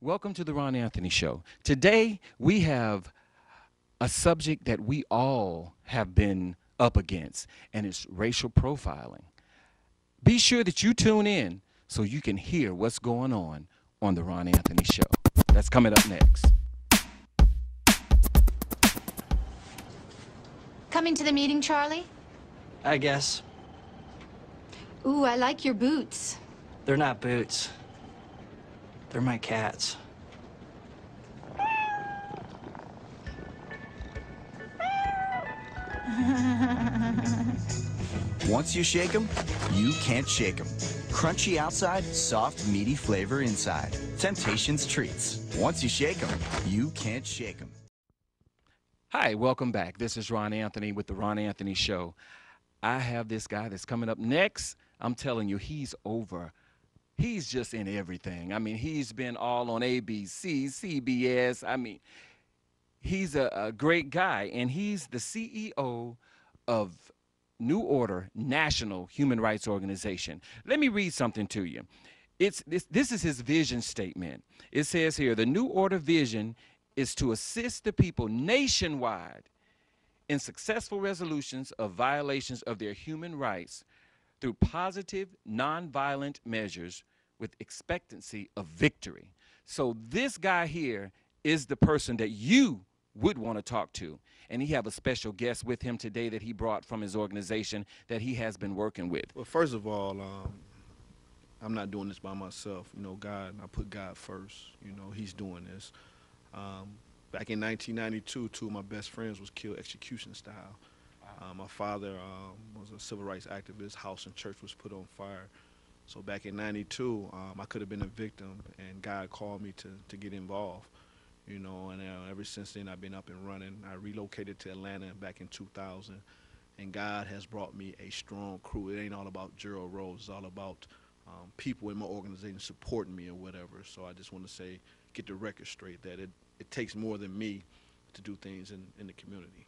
Welcome to the Rahn Anthony Show. Today, we have a subject that we all have been up against, and it's racial profiling. Be sure that you tune in so you can hear what's going on the Rahn Anthony Show. That's coming up next. Coming to the meeting, Charlie? I guess. Ooh, I like your boots. They're not boots. They're my cats. Once you shake them, you can't shake them. Crunchy outside, soft, meaty flavor inside. Temptation's treats. Once you shake them, you can't shake them. Hi, welcome back. This is Rahn Anthony with the Rahn Anthony Show. I have this guy that's coming up next. I'm telling you, he's just in everything. I mean, he's been all on ABC, CBS. I mean, he's a great guy, and he's the CEO of New Order National Human Rights Organization. Let me read something to you. This is his vision statement. It says here, the New Order vision is to assist the people nationwide in successful resolutions of violations of their human rights through positive, nonviolent measures with expectancy of victory. So this guy here is the person that you would want to talk to. And he have a special guest with him today that he brought from his organization that he has been working with. Well, first of all, I'm not doing this by myself. You know, God, I put God first. You know, he's doing this. Back in 1992, two of my best friends was killed execution style. My father was a civil rights activist. House and church was put on fire. So back in 92, I could have been a victim, and God called me to get involved. You know, and ever since then, I've been up and running. I relocated to Atlanta back in 2000, and God has brought me a strong crew. It ain't all about Gerald Rose. It's all about people in my organization supporting me or whatever. So I just want to say, get the record straight, that it takes more than me to do things in the community.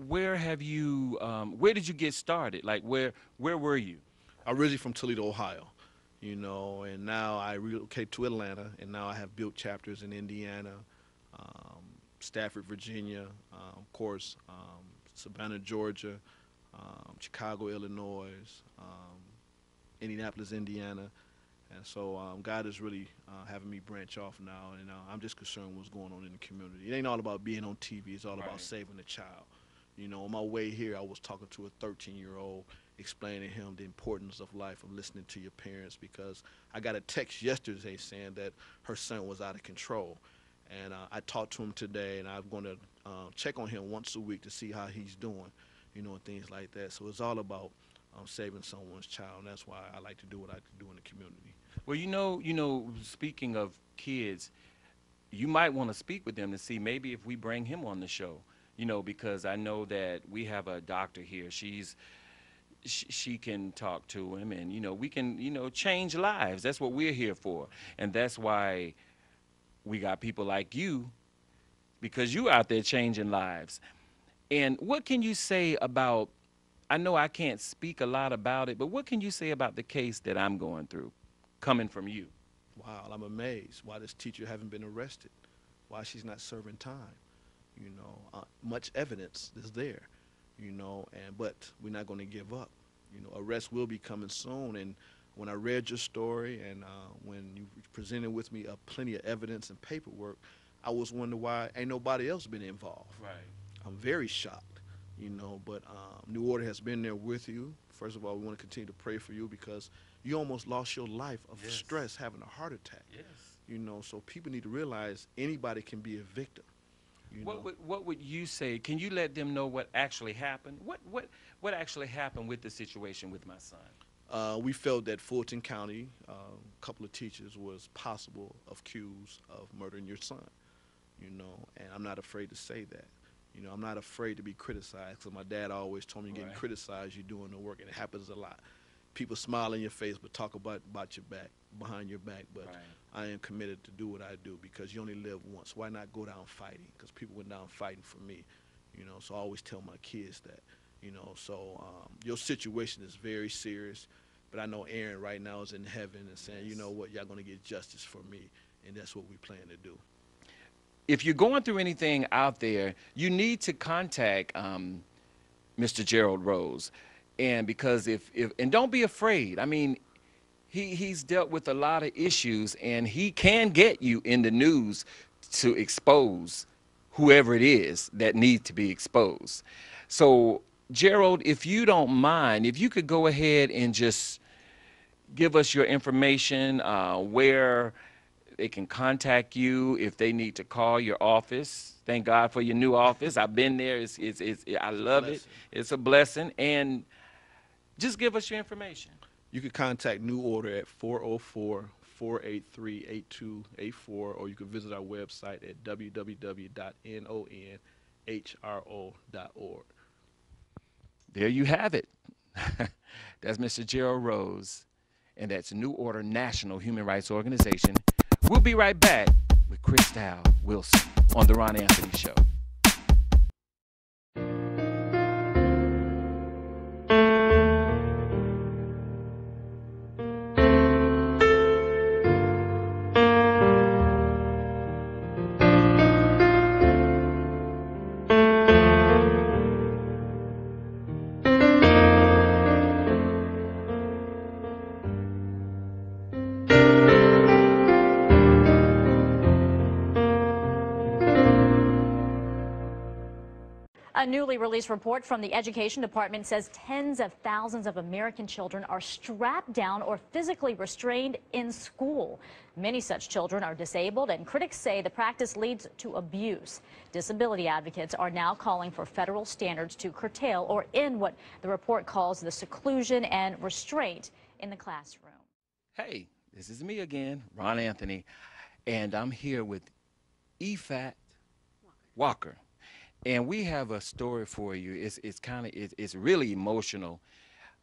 Where have you, where did you get started? Like, where were you? I'm originally from Toledo, Ohio. You know, and now I relocated to Atlanta, and now I have built chapters in Indiana, Stafford, Virginia, of course, Savannah, Georgia, Chicago, Illinois, Indianapolis, Indiana. And so God is really having me branch off now, and I'm just concerned with what's going on in the community. It ain't all about being on TV. It's all about saving the child. You know, on my way here, I was talking to a 13-year-old, explaining to him the importance of life, of listening to your parents, because I got a text yesterday saying that her son was out of control. And I talked to him today, and I'm going to check on him once a week to see how he's doing, you know, and things like that. So it's all about saving someone's child, and that's why I like to do what I do in the community. Well, you know, speaking of kids, you might want to speak with them to see maybe if we bring him on the show, you know, because I know that we have a doctor here. She can talk to him, and, you know, we can, you know, change lives. That's what we're here for. And that's why we got people like you, because you out there changing lives. And what can you say about, I know I can't speak a lot about it, but what can you say about the case that I'm going through, coming from you? Wow, I'm amazed why this teacher haven't been arrested, why she's not serving time. You know, much evidence is there, you know, but we're not going to give up. You know, arrest will be coming soon. And when I read your story, and when you presented with me plenty of evidence and paperwork, I was wondering why ain't nobody else been involved. Right. I'm very shocked, you know, but New Order has been there with you. First of all, we want to continue to pray for you, because you almost lost your life of stress, having a heart attack. Yes. You know, so people need to realize anybody can be a victim. What would you say? Can you let them know what actually happened? What actually happened with the situation with my son? We felt that Fulton County, a couple of teachers was possible accused of murdering your son, you know, and I'm not afraid to say that. You know, I'm not afraid to be criticized, because my dad always told me, you're getting criticized, you're doing the work, and it happens a lot. People smile in your face, but talk about your back, behind your back, but I am committed to do what I do, because you only live once. Why not go down fighting? Because people went down fighting for me, you know, so I always tell my kids that, you know, so your situation is very serious. But I know Aaron right now is in heaven and saying, you know what, y'all going to get justice for me. And that's what we plan to do. If you're going through anything out there, you need to contact Mr. Gerald Rose. And because if and don't be afraid. I mean, he's dealt with a lot of issues, and he can get you in the news to expose whoever it is that needs to be exposed. So, Gerald, if you don't mind, if you could go ahead and just give us your information, where they can contact you if they need to call your office. Thank God for your new office. I've been there. I love it. It's a blessing. And just give us your information. You can contact New Order at 404-483-8284, or you can visit our website at www.nonhro.org. There you have it. That's Mr. Gerald Rose, and that's New Order National Human Rights Organization. We'll be right back with Chrystale Wilson on The Rahn Anthoni Show. A newly released report from the Education Department says tens of thousands of American children are strapped down or physically restrained in school. Many such children are disabled, and critics say the practice leads to abuse. Disability advocates are now calling for federal standards to curtail or end what the report calls the seclusion and restraint in the classroom. Hey, this is me again, Rahn Anthony, and I'm here with Efat Walker. And we have a story for you. It's really emotional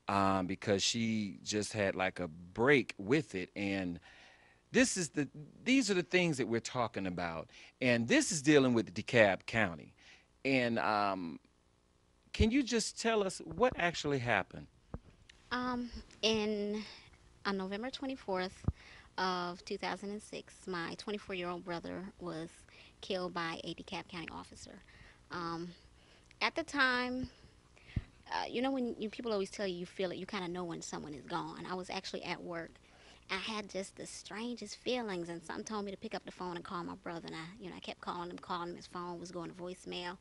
because she just had like a break with it, and these are the things that we're talking about, and this is dealing with DeKalb County. And can you just tell us what actually happened? On November 24th of 2006, my 24-year-old brother was killed by a DeKalb County officer. At the time, you know when people always tell you feel it, you kind of know when someone is gone. I was actually at work. I had just the strangest feelings, and something told me to pick up the phone and call my brother. And I kept calling him. His phone was going to voicemail.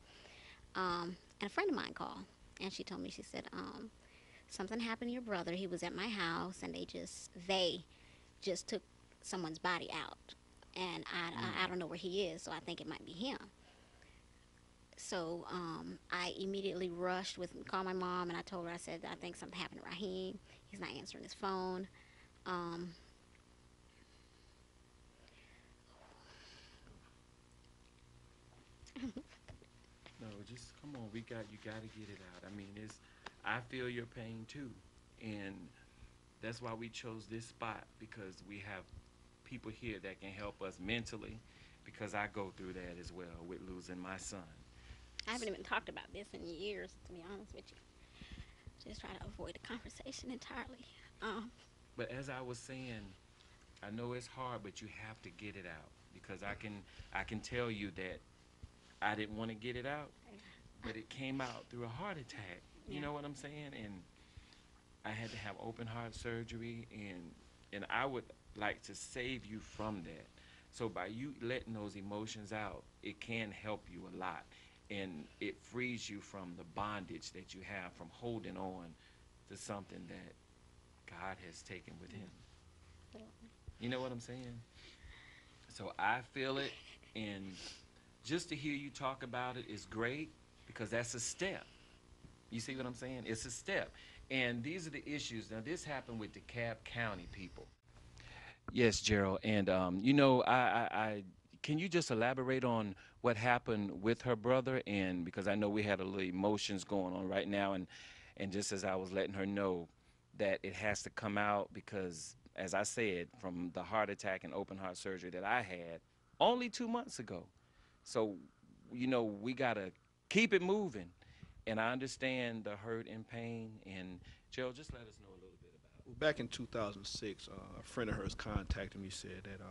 And a friend of mine called, and she told me, she said, something happened to your brother. He was at my house, and they just took someone's body out, and I don't know where he is, so I think it might be him. So I immediately called my mom, and I told her, I said, I think something happened to Raheem. He's not answering his phone. No, just come on. You got to get it out. I mean, I feel your pain too, and that's why we chose this spot, because we have people here that can help us mentally, because I go through that as well with losing my son. I haven't even talked about this in years, to be honest with you. Just try to avoid the conversation entirely. But as I was saying, I know it's hard, but you have to get it out, because I can tell you that I didn't want to get it out, but it came out through a heart attack. Yeah. You know what I'm saying? And I had to have open heart surgery, and I would like to save you from that. So by you letting those emotions out, it can help you a lot. And it frees you from the bondage that you have from holding on to something that God has taken with him. You know what I'm saying? So I feel it, and just to hear you talk about it is great, because that's a step. You see what I'm saying? It's a step. And these are the issues. Now, this happened with DeKalb County people. Yes, Gerald. And, you know, I can you just elaborate on what happened with her brother? And because I know we had a little emotions going on right now, and just as I was letting her know that it has to come out, because as I said, from the heart attack and open heart surgery that I had only 2 months ago. So, you know, we got to keep it moving. And I understand the hurt and pain. And Gerald, just let us know a little bit about it. Well, back in 2006, a friend of hers contacted me, said that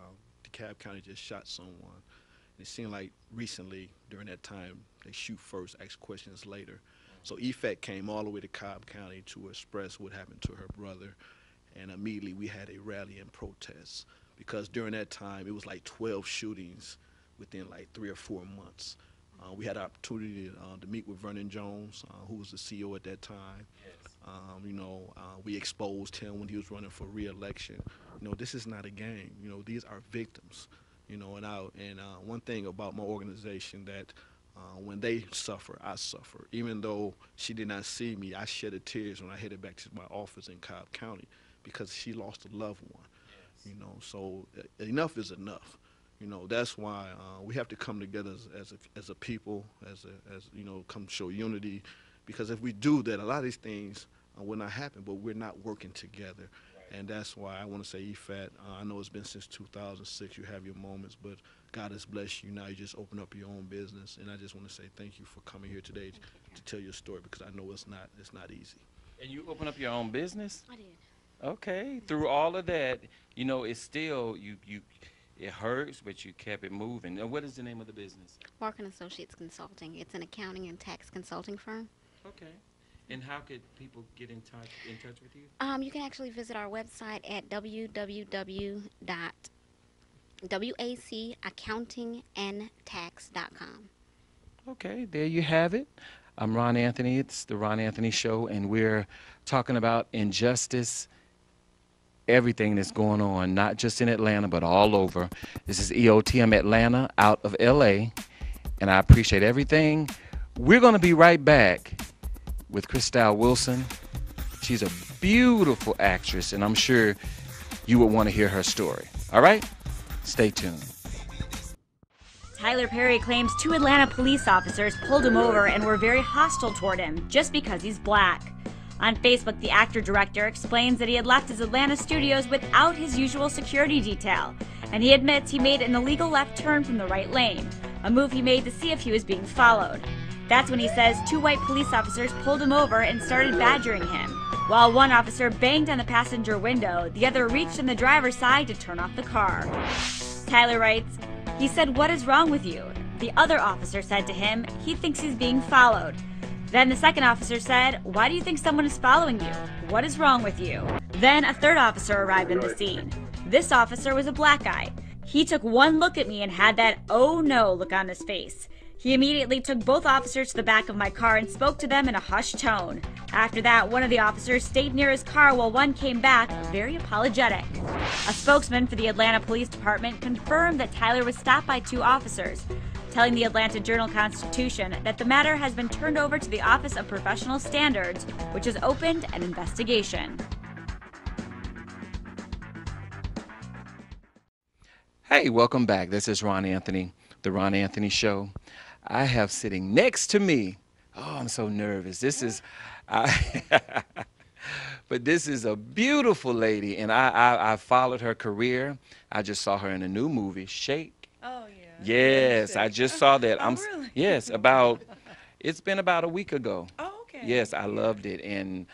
DeKalb County just shot someone. And it seemed like recently, during that time, they shoot first, ask questions later. So EFAT came all the way to Cobb County to express what happened to her brother. And immediately we had a rally and protest because during that time it was like 12 shootings within like 3 or 4 months. We had an opportunity to meet with Vernon Jones, who was the CEO at that time. We exposed him when he was running for re-election. This is not a game. These are victims. And one thing about my organization that when they suffer, I suffer. Even though she did not see me, I shedded tears when I headed back to my office in Cobb County because she lost a loved one. Yes. So enough is enough. That's why we have to come together as a people, as come show unity, because if we do that, a lot of these things will not happen. But we're not working together, right. And that's why I want to say, EFAT. I know it's been since 2006. You have your moments, but God has blessed you. Now you just open up your own business, and I just want to say thank you for coming here today to tell your story because I know it's not easy. And you open up your own business? I did. Okay. Through all of that, it's still it hurts, but you kept it moving. Now, what is the name of the business? Walker & Associates Consulting. It's an accounting and tax consulting firm. Okay. And how could people get in touch with you? You can actually visit our website at www.wacaccountingandtax.com. Okay, there you have it. I'm Rahn Anthony. It's the Rahn Anthony Show, and we're talking about injustice, everything that's going on, not just in Atlanta, but all over. This is EOTM Atlanta out of LA, and I appreciate everything. We're going to be right back with Chrystale Wilson. She's a beautiful actress, and I'm sure you would want to hear her story. All right? Stay tuned. Tyler Perry claims 2 Atlanta police officers pulled him over and were very hostile toward him just because he's black. On Facebook, the actor-director explains that he had left his Atlanta studios without his usual security detail, and he admits he made an illegal left turn from the right lane, a move he made to see if he was being followed. That's when he says 2 white police officers pulled him over and started badgering him. While one officer banged on the passenger window, the other reached in the driver's side to turn off the car. Tyler writes, "He said, 'What is wrong with you?' The other officer said to him, 'He thinks he's being followed.' Then the second officer said, 'Why do you think someone is following you? What is wrong with you?' Then a third officer arrived on the scene. This officer was a black guy. He took one look at me and had that 'oh no' look on his face. He immediately took both officers to the back of my car and spoke to them in a hushed tone. After that, one of the officers stayed near his car while one came back, very apologetic. A spokesman for the Atlanta Police Department confirmed that Tyler was stopped by 2 officers, telling the Atlanta Journal-Constitution that the matter has been turned over to the Office of Professional Standards, which has opened an investigation. Hey, welcome back. This is Rahn Anthony, the Rahn Anthony Show. I have sitting next to me, I'm so nervous. This is, but this is a beautiful lady, and I followed her career. I just saw her in a new movie, Shake. Oh, yeah. Yes, I just saw that. Really? Yes, it's been about a week ago. Oh, okay. Yes, I loved it, and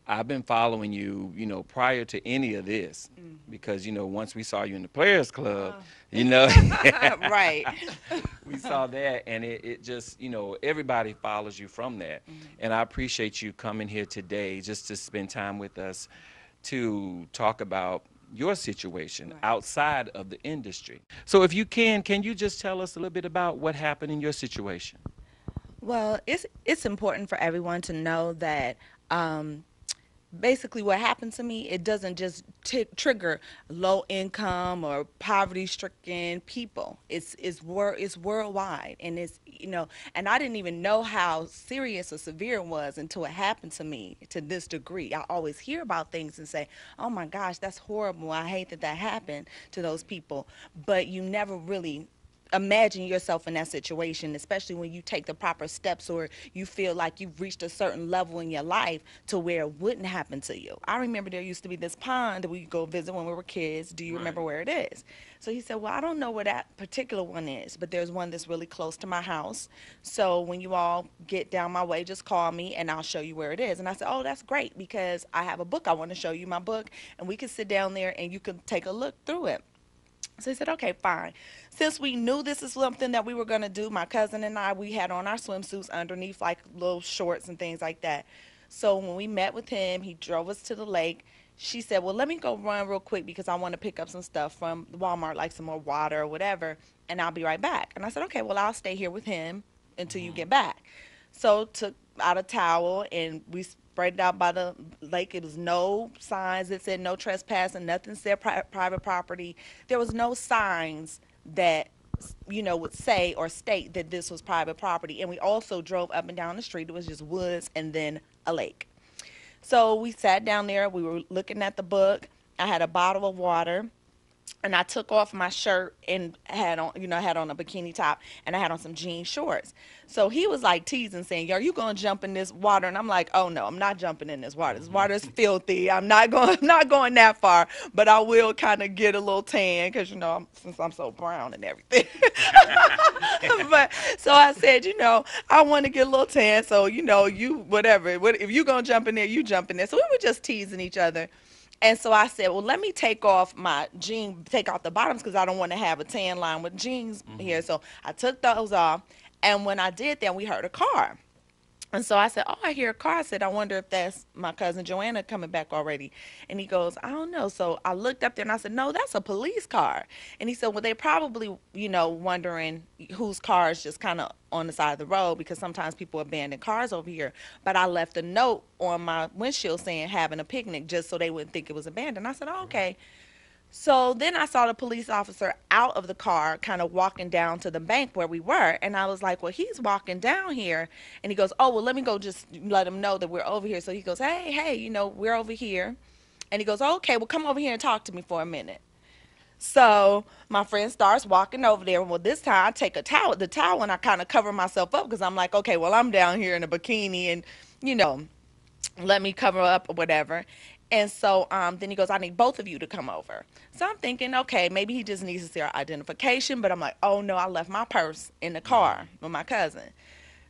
I've been following you, prior to any of this, because, once we saw you in the Players Club, Right. we saw that, and it just, everybody follows you from that. And I appreciate you coming here today just to spend time with us to talk about your situation outside of the industry. So if you can you just tell us a little bit about what happened in your situation? Well, it's important for everyone to know that basically what happened to me, it doesn't just trigger low income or poverty stricken people. It's worldwide, and it's, and I didn't even know how serious or severe it was until it happened to me to this degree. I always hear about things and say, oh my gosh, that's horrible. I hate that happened to those people. But you never really imagine yourself in that situation, especially when you take the proper steps or you feel like you've reached a certain level in your life to where it wouldn't happen to you. I remember there used to be this pond that we could go visit when we were kids. Do you remember where it is? So he said, well, I don't know where that particular one is, but there's one that's really close to my house. So when you all get down my way, just call me and I'll show you where it is. And I said, oh, that's great, because I have a book. I want to show you my book, and we can sit down there and you can take a look through it. So he said, okay, fine. Since we knew this is something that we were going to do, my cousin and I, we had on our swimsuits underneath like little shorts and things like that. So when we met with him, he drove us to the lake. She said, well, let me go run real quick because I want to pick up some stuff from Walmart, like some more water or whatever, and I'll be right back. And I said, okay, well, I'll stay here with him until you get back. So took out a towel and we spread it out by the lake. It was no signs that said no trespassing, nothing said private property. There was no signs that, you know, would say or state that this was private property. And we also drove up and down the street. It was just woods and then a lake. So we sat down there. We were looking at the book. I had a bottle of water. And I took off my shirt and had on, had on a bikini top, and I had on some jean shorts. So he was like teasing, saying, "Yo, are you gonna jump in this water?" And I'm like, "Oh no, I'm not jumping in this water. This water is filthy. I'm not going that far, but I will kind of get a little tan because since I'm so brown and everything." But so I said, I want to get a little tan. So you whatever. If you gonna jump in there, you jump in there. So we were just teasing each other. And so I said, well, let me take off take off the bottoms because I don't want to have a tan line with jeans here. So I took those off. And when I did that, we heard a car. And so I said, oh, I hear a car. I said, I wonder if that's my cousin Joanna coming back already. And he goes, I don't know. So I looked up there and I said, no, that's a police car. And he said, well, they probably, wondering whose car is just kind of on the side of the road because sometimes people abandon cars over here. But I left a note on my windshield saying having a picnic just so they wouldn't think it was abandoned. I said, oh, okay. So then I saw the police officer out of the car kind of walking down to the bank where we were. And I was like, well, he's walking down here. And he goes, oh, well, let me go just let him know that we're over here. So he goes, hey, we're over here. And he goes, oh, okay, well, come over here and talk to me for a minute. So my friend starts walking over there. Well, this time I take the towel, and I kind of cover myself up because I'm like, okay, well, I'm down here in a bikini and, let me cover up or whatever. And so then he goes, I need both of you to come over. So I'm thinking, okay, maybe he just needs to see our identification. But I'm like, oh, no, I left my purse in the car with my cousin.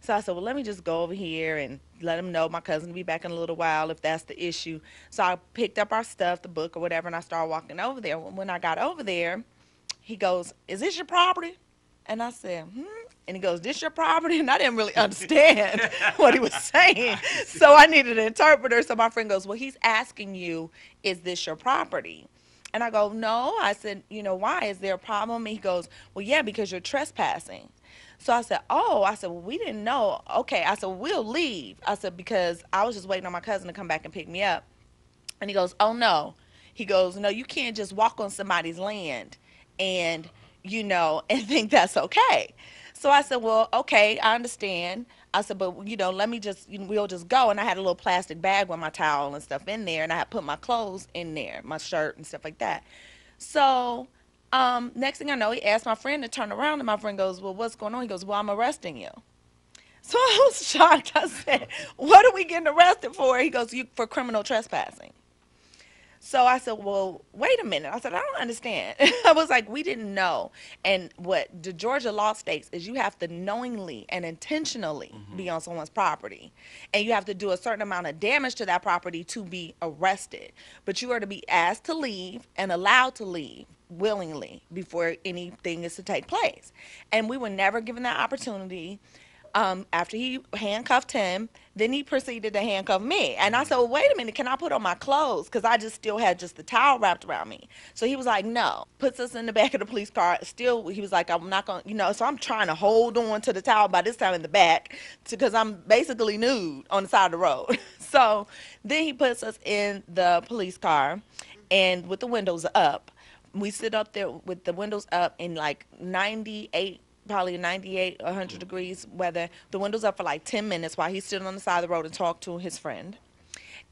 So I said, well, let me just go over here and let him know my cousin will be back in a little while if that's the issue. So I picked up our stuff, the book or whatever, and I started walking over there. When I got over there, he goes, is this your property? And I said, And he goes, this your property? And I didn't really understand what he was saying. So I needed an interpreter. So my friend goes, well, he's asking you, is this your property? And I go, no. I said, why? Is there a problem? And he goes, well, yeah, because you're trespassing. So I said, oh. I said, well, we didn't know. Okay. I said, well, we'll leave. I said, because I was just waiting on my cousin to come back and pick me up. And he goes, oh, no. He goes, no, you can't just walk on somebody's land and and think that's okay. So I said, well, okay, I understand. I said, but, let me just, we'll just go. And I had a little plastic bag with my towel and stuff in there, and I had put my clothes in there, my shirt and stuff like that. So next thing I know, he asked my friend to turn around, and my friend goes, well, what's going on? He goes, well, I'm arresting you. So I was shocked. I said, what are we getting arrested for? He goes, for criminal trespassing. So I said, well, wait a minute. I said, I don't understand. I was like, we didn't know. And what the Georgia law states is you have to knowingly and intentionally be on someone's property. And you have to do a certain amount of damage to that property to be arrested. But you are to be asked to leave and allowed to leave willingly before anything is to take place. And we were never given that opportunity. After he handcuffed him, then he proceeded to handcuff me. And I said, well, wait a minute, can I put on my clothes? Because I just still had just the towel wrapped around me. So he was like, no. Puts us in the back of the police car. Still, he was like, I'm not going to, so I'm trying to hold on to the towel by this time in the back because I'm basically nude on the side of the road. So then he puts us in the police car and with the windows up. We sit up there with the windows up in like 98 probably 98, 100 degrees weather. The windows up for like 10 minutes while he's sitting on the side of the road and talked to his friend.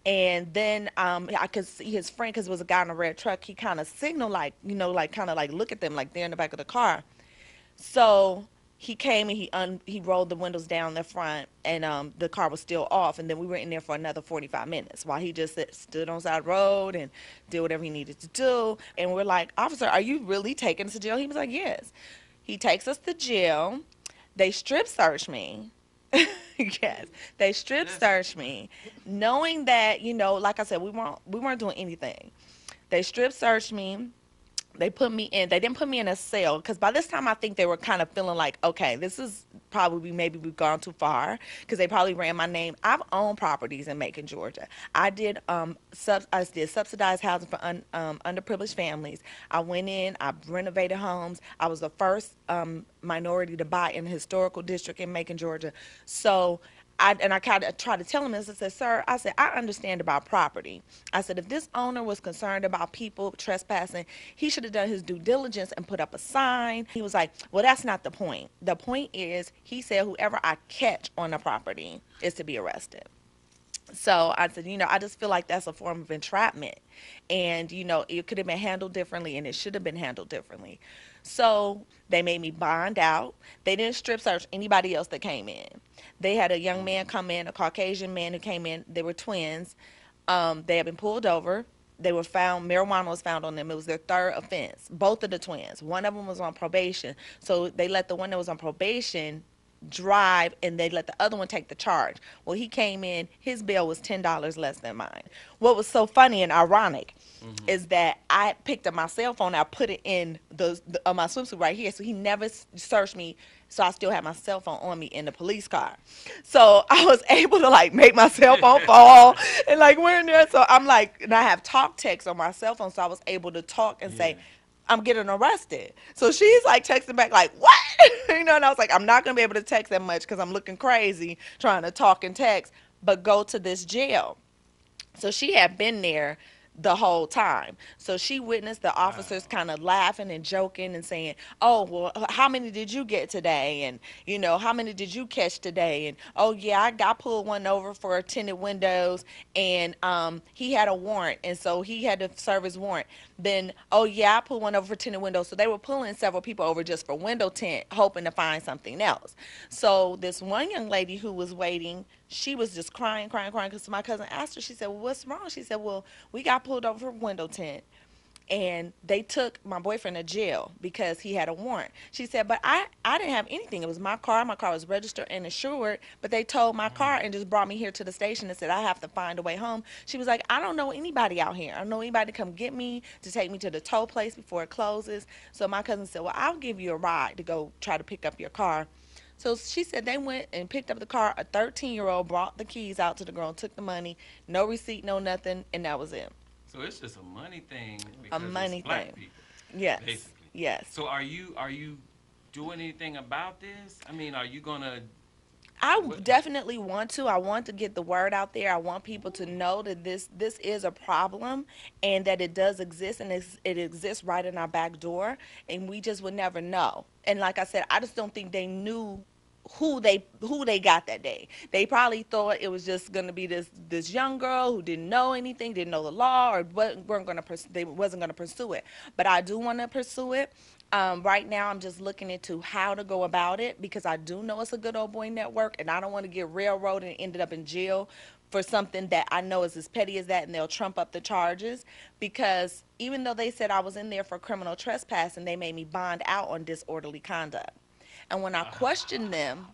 And then I could see his friend, because it was a guy in a red truck, he kind of signaled like, kind of like look at them like they're in the back of the car. So he came and he rolled the windows down the front, and the car was still off. And then we were in there for another 45 minutes while he just stood on the side of the road and did whatever he needed to do. And we're like, officer, are you really taking us to jail? He was like, yes. He takes us to jail. They strip search me. Yes, they strip search me, knowing that, you know, like I said, we weren't doing anything. They strip searched me. They put me in. They didn't put me in a cell because by this time I think they were kind of feeling like, okay, this is probably maybe we've gone too far because they probably ran my name. I've owned properties in Macon, Georgia. I did I did subsidized housing for underprivileged families. I went in. I renovated homes. I was the first minority to buy in a historical district in Macon, Georgia. So I kind of tried to tell him this. I said, sir, I said, I understand about property. I said, if this owner was concerned about people trespassing, he should have done his due diligence and put up a sign. He was like, well, that's not the point. The point is, he said, whoever I catch on the property is to be arrested. So I said, you know, I just feel like that's a form of entrapment. And, you know, it could have been handled differently and it should have been handled differently. So they made me bond out. They didn't strip search anybody else that came in. They had a young man come in, a Caucasian man who came in. They were twins. They had been pulled over. They were found, marijuana was found on them. It was their third offense, both of the twins. One of them was on probation. So they let the one that was on probation drive and they let the other one take the charge. Well, he came in, his bail was $10 less than mine. What was so funny and ironic is that I picked up my cell phone, I put it in my swimsuit right here, so he never searched me, so I still had my cell phone on me in the police car. So I was able to like make my cell phone fall and like we're in there. So I'm like, and I have talk text on my cell phone, so I was able to talk and say, I'm getting arrested. So she's like texting back like, what? You know, and I was like, I'm not going to be able to text that much because I'm looking crazy trying to talk and text, but go to this jail. So she had been there the whole time. So she witnessed the officers kind of laughing and joking and saying, oh, well, how many did you get today? And, you know, how many did you catch today? And, oh, yeah, I got pulled one over for tinted windows, and he had a warrant, and so he had to serve his warrant. Then, oh, yeah, I pulled one over for tinted windows. So they were pulling several people over just for window tint, hoping to find something else. So this one young lady who was waiting, she was just crying because my cousin asked her, she said, well, what's wrong? She said, well, we got pulled over for window tint, and they took my boyfriend to jail because he had a warrant. She said, but I didn't have anything. It was my car. My car was registered and insured, but they towed my car and just brought me here to the station and said, I have to find a way home. She was like, I don't know anybody out here. I don't know anybody to come get me, to take me to the tow place before it closes. So my cousin said, well, I'll give you a ride to go try to pick up your car. So she said they went and picked up the car. A 13-year-old brought the keys out to the girl, took the money, no receipt, no nothing, and that was it. So it's just a money thing A because money it's black thing. people, Yes. basically. Yes. So are you doing anything about this? I mean, are you gonna? I What? definitely want to. I want to get the word out there. I want people to know that this is a problem and that it does exist, and it exists right in our back door, and we just would never know. And like I said, I just don't think they knew who they got that day. They probably thought it was just going to be this young girl who didn't know anything, didn't know the law, or they wasn't going to pursue it. But I do want to pursue it. Right now, I'm just looking into how to go about it because I do know it's a good old boy network, and I don't want to get railroaded and ended up in jail for something that I know is as petty as that, and they'll trump up the charges. Because even though they said I was in there for criminal trespass, and they made me bond out on disorderly conduct. And when I questioned them,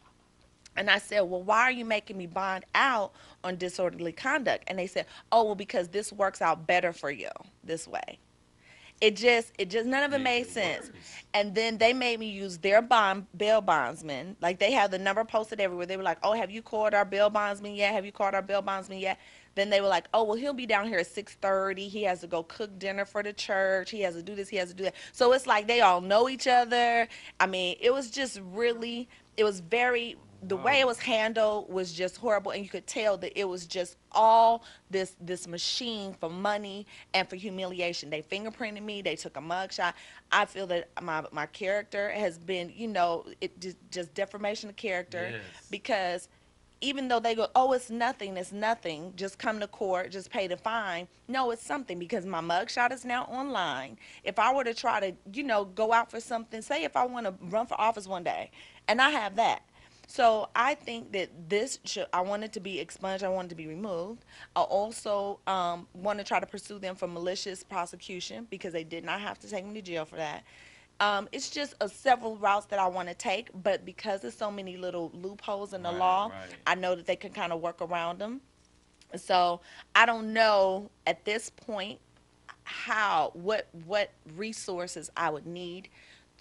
and I said, well, why are you making me bond out on disorderly conduct? And they said, oh, well, because this works out better for you this way. It just none of it made sense. And then they made me use their bail bondsman. Like, they have the number posted everywhere. They were like, oh, have you called our bail bondsman yet? Have you called our bail bondsman yet? Then they were like, oh, well, he'll be down here at 6:30. He has to go cook dinner for the church. He has to do this. He has to do that. So it's like they all know each other. I mean, it was just really, it was very, the way it was handled was just horrible. And you could tell that it was just all this machine for money and for humiliation. They fingerprinted me. They took a mugshot. I feel that my character has been, you know, it just defamation of character. Yes. Because even though they go, oh, it's nothing, just come to court, just pay the fine. No, it's something, because my mugshot is now online. If I were to try to, go out for something, say if I want to run for office one day, and I have that. So I think that I want it to be expunged. I want it to be removed. I also want to try to pursue them for malicious prosecution, because they did not have to take me to jail for that. It's just several routes that I want to take, but because there's so many little loopholes in the law, I know that they can kind of work around them. So I don't know at this point what resources I would need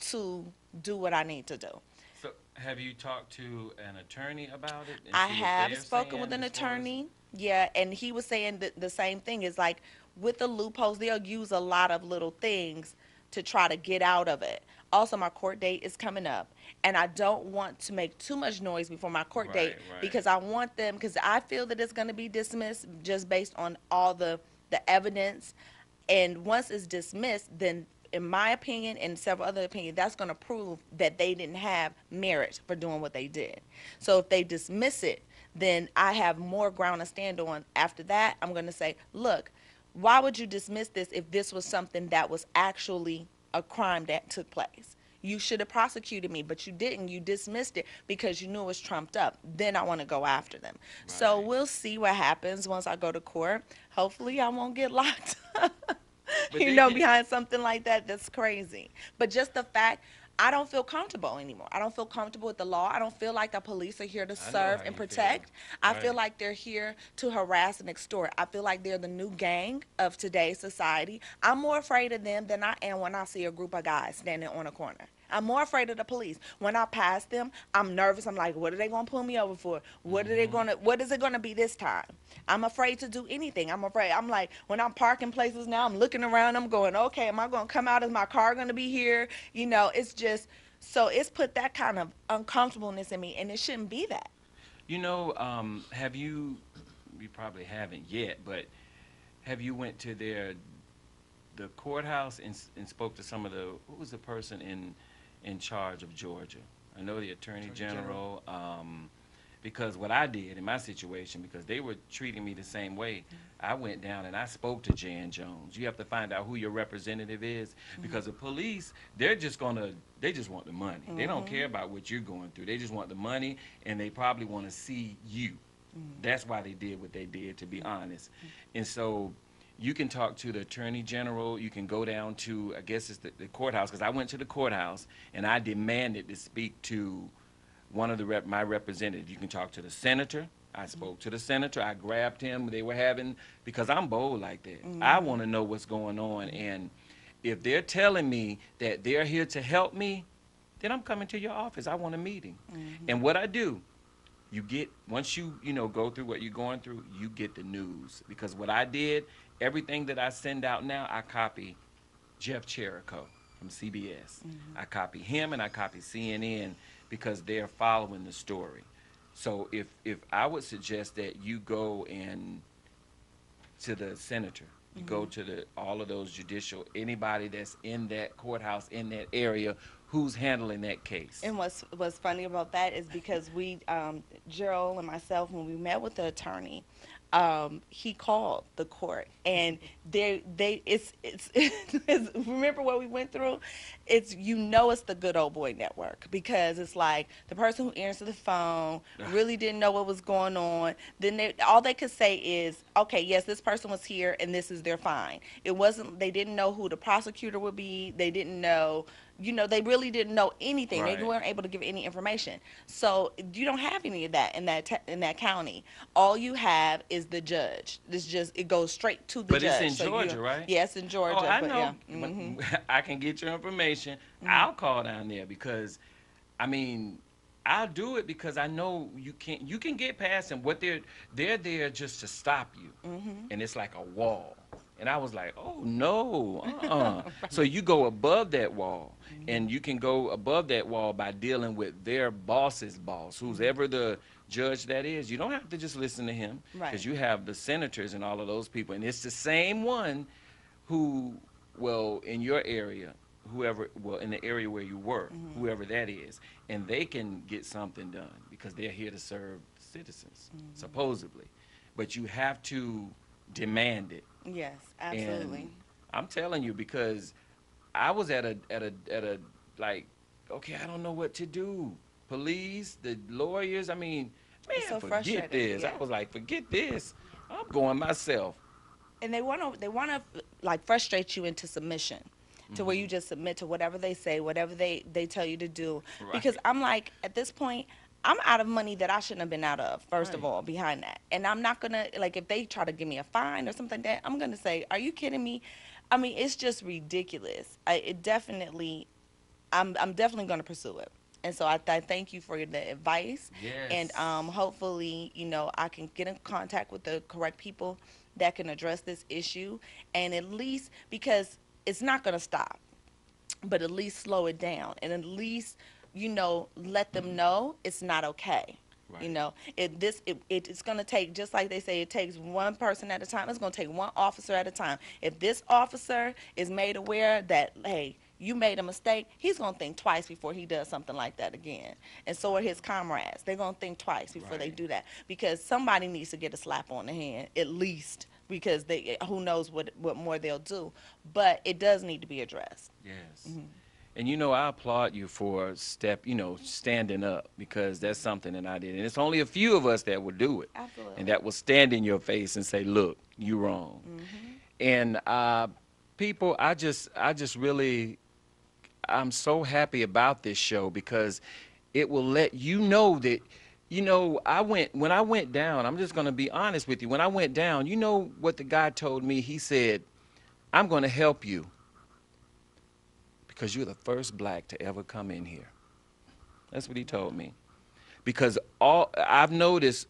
to do what I need to do. So have you talked to an attorney about it? And I see what have they're spoken saying with an as far as- attorney, yeah, and he was saying that the same thing is like with the loopholes, they'll use a lot of little things to try to get out of it. Also, my court date is coming up, and I don't want to make too much noise before my court date, because I want them, because I feel that it's going to be dismissed just based on all the evidence. And once it's dismissed, then in my opinion and several other opinions, that's going to prove that they didn't have merit for doing what they did. So if they dismiss it, then I have more ground to stand on. After that, I'm going to say, look, why would you dismiss this if this was something that was actually a crime that took place? You should have prosecuted me, but you didn't. You dismissed it because you knew it was trumped up. Then I want to go after them. Right. So we'll see what happens once I go to court. Hopefully I won't get locked up. Behind something like that. That's crazy. But just the fact, I don't feel comfortable anymore. I don't feel comfortable with the law. I don't feel like the police are here to serve and protect. I feel like they're here to harass and extort. I feel like they're the new gang of today's society. I'm more afraid of them than I am when I see a group of guys standing on a corner. I'm more afraid of the police. When I pass them, I'm nervous. I'm like, what are they going to pull me over for? What is it going to be this time? I'm afraid to do anything. I'm afraid. I'm like, when I'm parking places now, I'm looking around. I'm going, okay, am I going to come out? Is my car going to be here? It's just, so it's put that kind of uncomfortableness in me, and it shouldn't be that. Have you probably haven't yet, but have you went to the courthouse and spoke to some of who was the person in charge of Georgia? I know the Attorney General. Because what I did in my situation, because they were treating me the same way, I went down and I spoke to Jan Jones. You have to find out who your representative is, because the police, they just want the money. They don't care about what you're going through. They just want the money, and they probably want to see you. That's why they did what they did, to be honest. And so you can talk to the Attorney General. You can go down to, I guess it's the courthouse, because I went to the courthouse and I demanded to speak to one of my representatives. You can talk to the senator. I spoke to the senator. I grabbed him. They were having, because I'm bold like that. I want to know what's going on. And if they're telling me that they're here to help me, then I'm coming to your office. I want a meeting. And what I do, you get, once you go through what you're going through, you get the news. Because what I did, everything that I send out now, I copy Jeff Cherico from CBS. I copy him and I copy CNN, because they're following the story. So if I would suggest that you go to the senator, you go to all of those judicial, anybody that's in that courthouse, in that area, who's handling that case. And what's funny about that is because Gerald and myself, when we met with the attorney, he called the court, and it's remember what we went through? It's the good old boy network, because it's like the person who answered the phone really didn't know what was going on. Then all they could say is, okay, yes, this person was here and this is their fine. They didn't know who the prosecutor would be. They didn't know, they really didn't know anything. Right. They weren't able to give any information. So you don't have any of that in that county. All you have is the judge. It goes straight to the judge. But it's in Georgia, right? Yes, in Georgia. Oh, I know. Yeah. I can get your information. I'll call down there, because, I'll do it because I know you can get past them. What they're there just to stop you, and it's like a wall. And I was like, oh no, So you go above that wall, and you can go above that wall by dealing with their boss's boss, who's ever the judge that is. You don't have to just listen to him, because you have the senators and all of those people, and it's the same one who, in your area, in the area where you work, whoever that is, and they can get something done, because they're here to serve citizens, supposedly. But you have to demand it. Yes, absolutely. And I'm telling you, because I was at a like, okay, I don't know what to do. Police, the lawyers, I mean, man, It's so forget frustrating, this. yeah. I was like, forget this. I'm going myself. And they want to like frustrate you into submission, to where you just submit to whatever they say, whatever they tell you to do. Right. Because I'm like, at this point, I'm out of money that I shouldn't have been out of, first of Right. all, behind that. And I'm not going to, like, if they try to give me a fine or something like that, I'm going to say, are you kidding me? I mean, it's just ridiculous. I'm definitely going to pursue it. And so I thank you for the advice. Yes. And hopefully, I can get in contact with the correct people that can address this issue. And at least, because it's not going to stop, but at least slow it down. And at least, let them know it's not okay. Right. It's going to take, just like they say, it takes one person at a time. It's going to take one officer at a time. If this officer is made aware that, hey, you made a mistake, he's going to think twice before he does something like that again. And so are his comrades. They're going to think twice before they Right. do that, because somebody needs to get a slap on the hand, at least, because who knows what more they'll do. But it does need to be addressed. Yes. And I applaud you for standing up, because that's something that I did. And it's only a few of us that will do it. Absolutely. And that will stand in your face and say, look, you're wrong. And people, I just really, I'm so happy about this show, because it will let you know that, when I went down, I'm just going to be honest with you. When I went down, you know what the guy told me? He said, I'm going to help you, because you're the first black to ever come in here. That's what he told me. Because I've noticed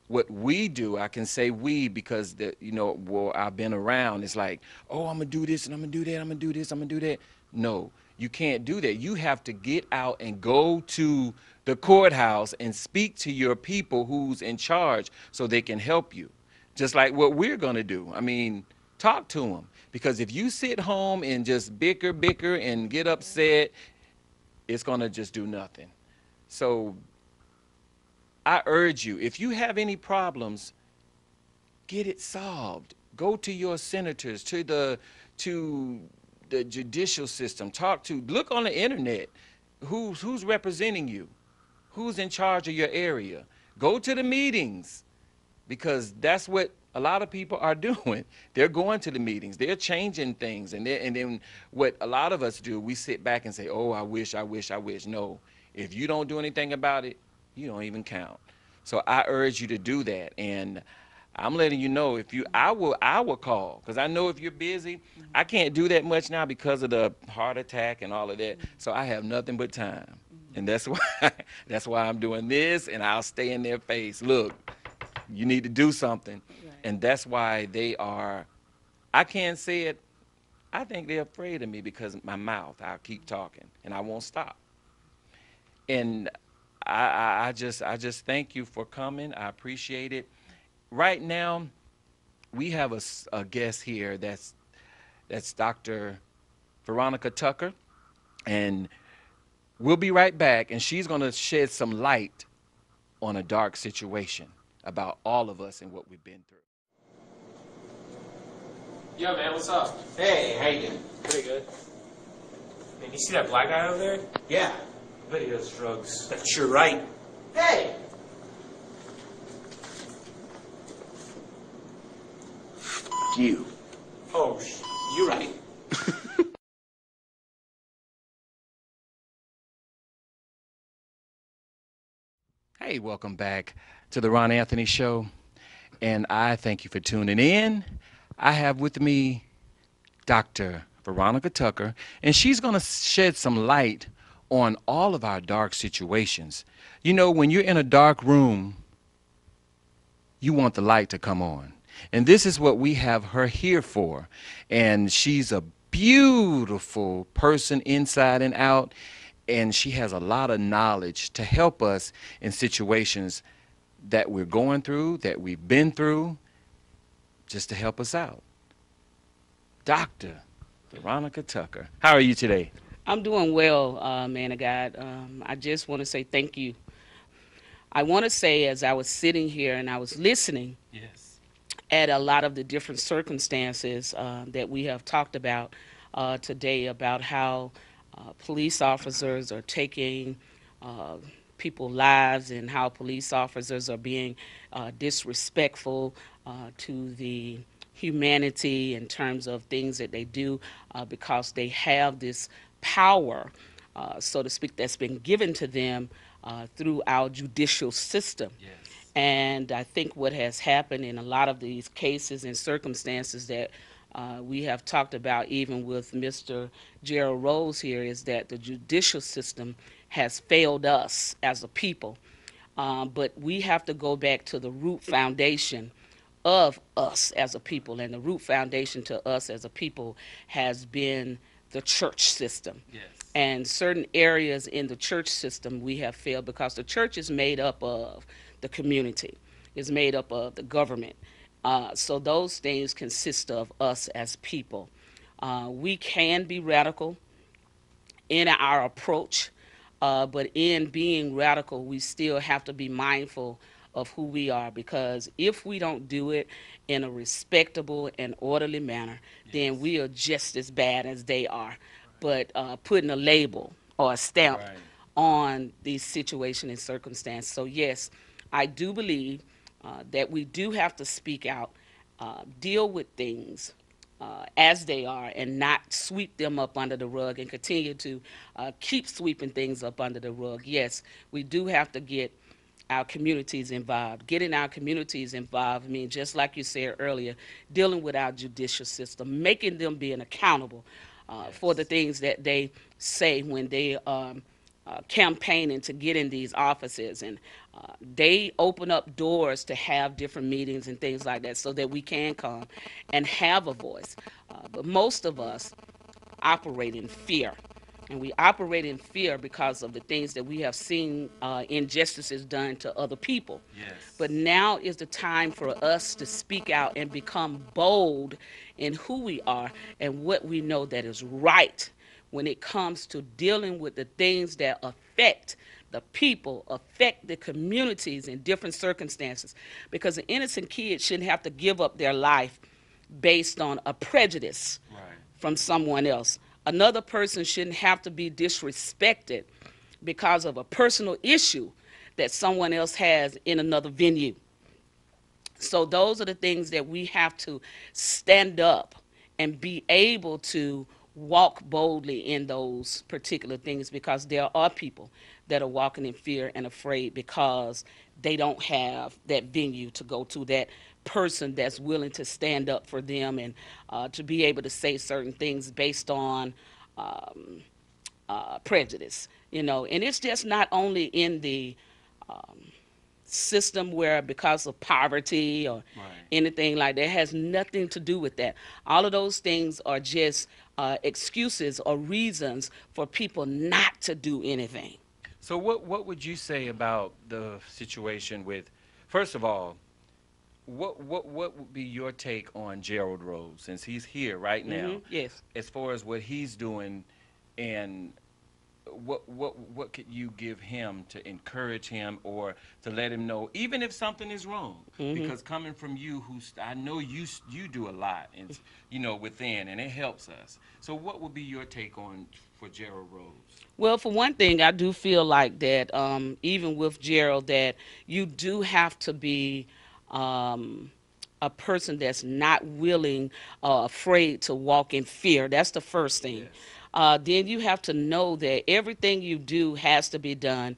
what we do, I can say we, because I've been around, it's like, oh, I'm going to do this and I'm going to do that, I'm going to do this, I'm going to do that. No, you can't do that. You have to get out and go to the courthouse and speak to your people who's in charge so they can help you. Just like what we're going to do. I mean, talk to them. Because if you sit home and just bicker and get upset, it's going to just do nothing. So I urge you, if you have any problems, get it solved. Go to your senators, to the judicial system. Look on the internet. Who's representing you? Who's in charge of your area? Go to the meetings, because that's what a lot of people are doing. They're going to the meetings. They're changing things. And then what a lot of us do, we sit back and say, oh, I wish. No, if you don't do anything about it, you don't even count. So I urge you to do that. And I'm letting you know, I will call, because I know if you're busy, I can't do that much now because of the heart attack and all of that. So I have nothing but time. And that's why I'm doing this, and I'll stay in their face. Look, you need to do something. Right. And that's why I can't say it. I think they're afraid of me because of my mouth. I'll keep talking and I won't stop. And I just thank you for coming. I appreciate it. Right now, we have a guest here that's Dr. Veronica Tucker, and we'll be right back, and she's going to shed some light on a dark situation about all of us and what we've been through. Yo, man, what's up? Hey, how you doing? Pretty good. Man, you see that black guy over there? Yeah. I bet he does drugs. That's sure right. Hey! You. Oh, you're right. Hey, welcome back to the Rahn Anthoni Show, and I thank you for tuning in. I have with me Dr. Veronica Tucker, and she's going to shed some light on all of our dark situations. You know, when you're in a dark room, you want the light to come on. And this is what we have her here for. And she's a beautiful person inside and out. And she has a lot of knowledge to help us in situations that we're going through, that we've been through, just to help us out. Dr. Veronica Tucker, how are you today? I'm doing well, man of God. I just want to say thank you. I want to say, as I was sitting here and I was listening Yes. at a lot of the different circumstances that we have talked about today, about how police officers are taking people's lives and how police officers are being disrespectful to the humanity in terms of things that they do because they have this power, so to speak, that's been given to them through our judicial system. Yes. And I think what has happened in a lot of these cases and circumstances that we have talked about, even with Mr. Gerald Rose here, is that the judicial system has failed us as a people. But we have to go back to the root foundation of us as a people. And the root foundation to us as a people has been the church system. Yes. And certain areas in the church system we have failed because the church is made up of the community, is made up of the government. So those things consist of us as people. We can be radical in our approach, but in being radical, we still have to be mindful of who we are, because if we don't do it in a respectable and orderly manner, then we are just as bad as they are. But putting a label or a stamp on these situations and circumstances. So yes, I do believe that we do have to speak out, deal with things as they are, and not sweep them up under the rug and continue to keep sweeping things up under the rug. Yes, we do have to get our communities involved. Getting our communities involved means, just like you said earlier, dealing with our judicial system, making them being accountable for the things that they say when they campaigning to get in these offices. And they open up doors to have different meetings and things like that so that we can come and have a voice. But most of us operate in fear. And we operate in fear because of the things that we have seen injustices done to other people. Yes. But now is the time for us to speak out and become bold in who we are and what we know that is right when it comes to dealing with the things that affect the people, affect the communities in different circumstances. Because an innocent kid shouldn't have to give up their life based on a prejudice from someone else. Another person shouldn't have to be disrespected because of a personal issue that someone else has in another venue. So those are the things that we have to stand up and be able to walk boldly in those particular things, because there are people that are walking in fear and afraid because they don't have that venue to go to, that person that's willing to stand up for them and to be able to say certain things based on prejudice, you know. And it's just not only in the system where because of poverty or anything like that. It has nothing to do with that. All of those things are just excuses or reasons for people not to do anything. So what would you say about the situation with, first of all, what would be your take on Gerald Rose, since he's here right now? Yes. As far as what he's doing, and what could you give him to encourage him or to let him know, even if something is wrong? Because coming from you, I know you do a lot, and you know, within, and it helps us. So what would be your take on for Gerald Rose? Well, for one thing, I do feel like that even with Gerald, that you do have to be a person that's not willing or afraid to walk in fear. That's the first thing. Yes. Then you have to know that everything you do has to be done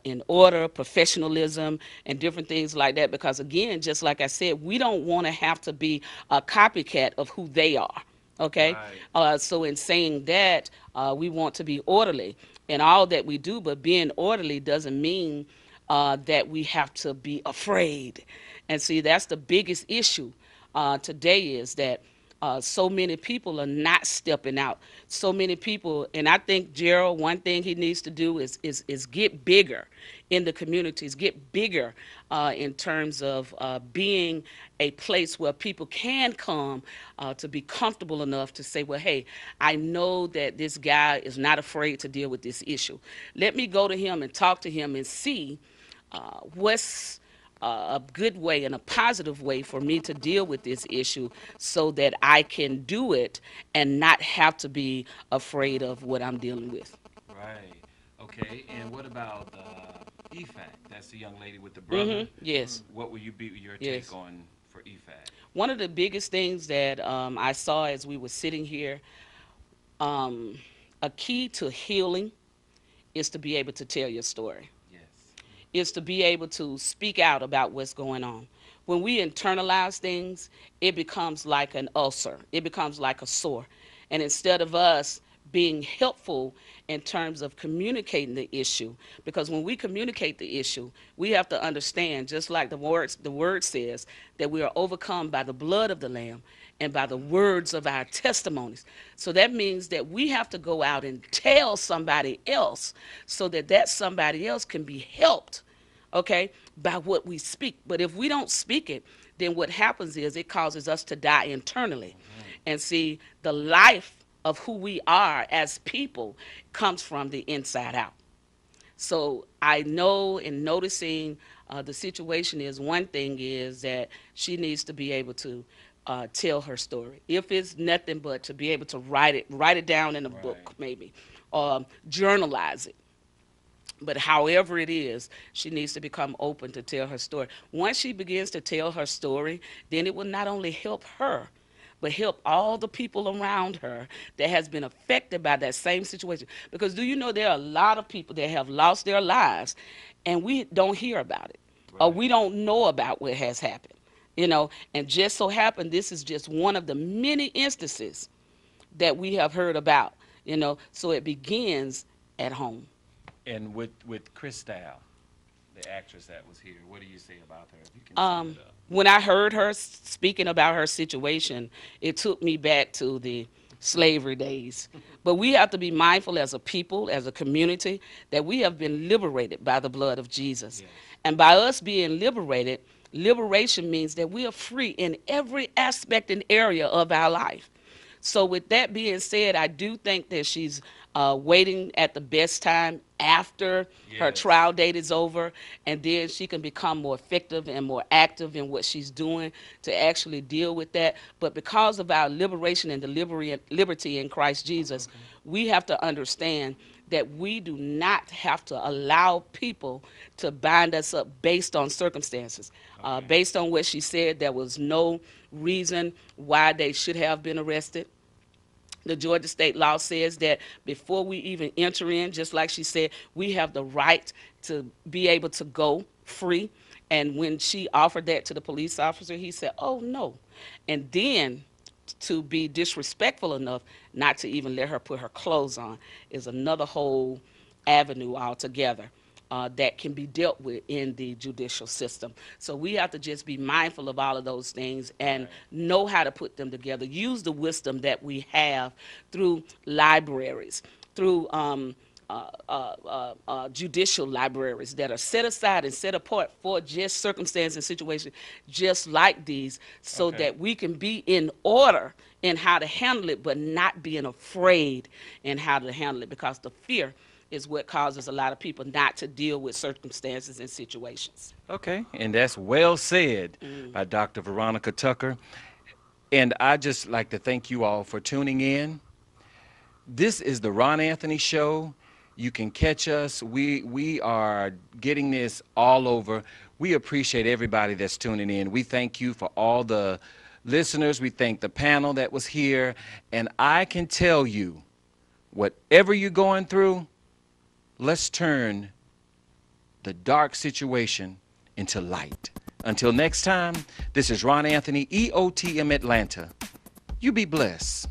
in order, professionalism, and different things like that. Because again, just like I said, we don't want to have to be a copycat of who they are. Okay? Right. So in saying that, we want to be orderly in all that we do, but being orderly doesn't mean that we have to be afraid. And see, that's the biggest issue today, is that so many people are not stepping out. So many people, and I think Gerald, one thing he needs to do is get bigger in the communities, get bigger in terms of being a place where people can come to be comfortable enough to say, well, hey, I know that this guy is not afraid to deal with this issue. Let me go to him and talk to him and see what's a good way and a positive way for me to deal with this issue so that I can do it and not have to be afraid of what I'm dealing with. Right. Okay. And what about EFAC? That's the young lady with the brother. Yes. What will be your Yes. take on for EFAC? One of the biggest things that I saw as we were sitting here, a key to healing is to be able to tell your story. Is to be able to speak out about what's going on. When we internalize things, it becomes like an ulcer. It becomes like a sore. And instead of us being helpful in terms of communicating the issue, because when we communicate the issue, we have to understand, just like the word says, that we are overcome by the blood of the Lamb and by the words of our testimonies. So that means that we have to go out and tell somebody else so that that somebody else can be helped, okay, by what we speak. But if we don't speak it, then what happens is it causes us to die internally. And see, the life of who we are as people comes from the inside out. So I know in noticing the situation is one thing is that she needs to be able to tell her story. If it's nothing but to be able to write it down in a book maybe, or journalize it. But however it is, she needs to become open to tell her story. Once she begins to tell her story, then it will not only help her, but help all the people around her that has been affected by that same situation. Because do you know there are a lot of people that have lost their lives and we don't hear about it, or we don't know about what has happened, you know. And just so happened this is just one of the many instances that we have heard about, you know. So it begins at home. And with Chrystale, the actress that was here, what do you say about her? If you can sum it up. When I heard her speaking about her situation, it took me back to the slavery days. But we have to be mindful as a people, as a community, that we have been liberated by the blood of Jesus. Yes. And by us being liberated, liberation means that we are free in every aspect and area of our life. So with that being said, I do think that she's waiting at the best time after her trial date is over, and then she can become more effective and more active in what she's doing to actually deal with that. But because of our liberation and the liberty in Christ Jesus, we have to understand that we do not have to allow people to bind us up based on circumstances. Based on what she said, there was no reason why they should have been arrested. The Georgia state law says that before we even enter in, just like she said, we have the right to be able to go free. And when she offered that to the police officer, he said, oh, no. And then to be disrespectful enough not to even let her put her clothes on is another whole avenue altogether that can be dealt with in the judicial system. So we have to just be mindful of all of those things and know how to put them together. Use the wisdom that we have through libraries, through judicial libraries that are set aside and set apart for just circumstances and situations just like these, so that we can be in order in how to handle it, but not being afraid in how to handle it, because the fear is what causes a lot of people not to deal with circumstances and situations. Okay, and that's well said by Dr. Veronica Tucker. And I just like to thank you all for tuning in. This is the Rahn Anthony Show. You can catch us. We are getting this all over. We appreciate everybody that's tuning in. We thank you for all the listeners. We thank the panel that was here. And I can tell you, whatever you're going through, let's turn the dark situation into light. Until next time, this is Rahn Anthony, EOTM Atlanta. You be blessed.